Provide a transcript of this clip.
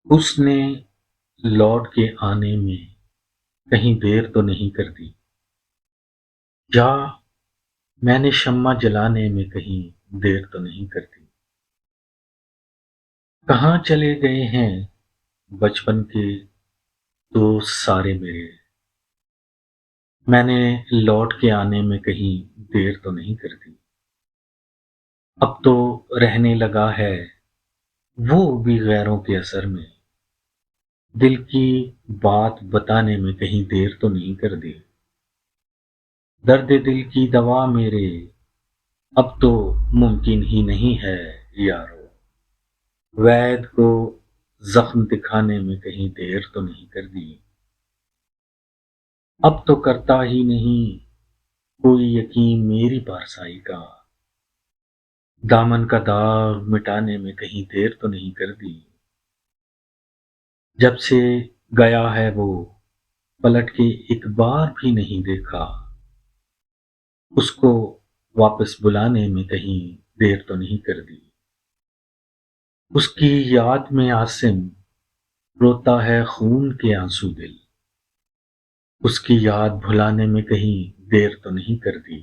اس نے لوٹ کے آنے میں کہیں دیر تو نہیں کر دی، یا میں نے شمع جلانے میں کہیں دیر تو نہیں کر دی۔ کہاں چلے گئے ہیں بچپن کے دوست سارے میرے، میں نے لوٹ کے آنے میں کہیں دیر تو نہیں کر دی۔ اب تو رہنے لگا ہے وہ بھی غیروں کے اثر میں، دل کی بات بتانے میں کہیں دیر تو نہیں کر دی۔ درد دل کی دوا میرے اب تو ممکن ہی نہیں ہے یارو، وید کو زخم دکھانے میں کہیں دیر تو نہیں کر دی۔ اب تو کرتا ہی نہیں کوئی یقین میری پارسائی کا، دامن کا داغ مٹانے میں کہیں دیر تو نہیں کر دی۔ جب سے گیا ہے وہ پلٹ کے ایک بار بھی نہیں دیکھا، اس کو واپس بلانے میں کہیں دیر تو نہیں کر دی۔ اس کی یاد میں عاصم روتا ہے خون کے آنسو دل، اس کی یاد بھلانے میں کہیں دیر تو نہیں کر دی۔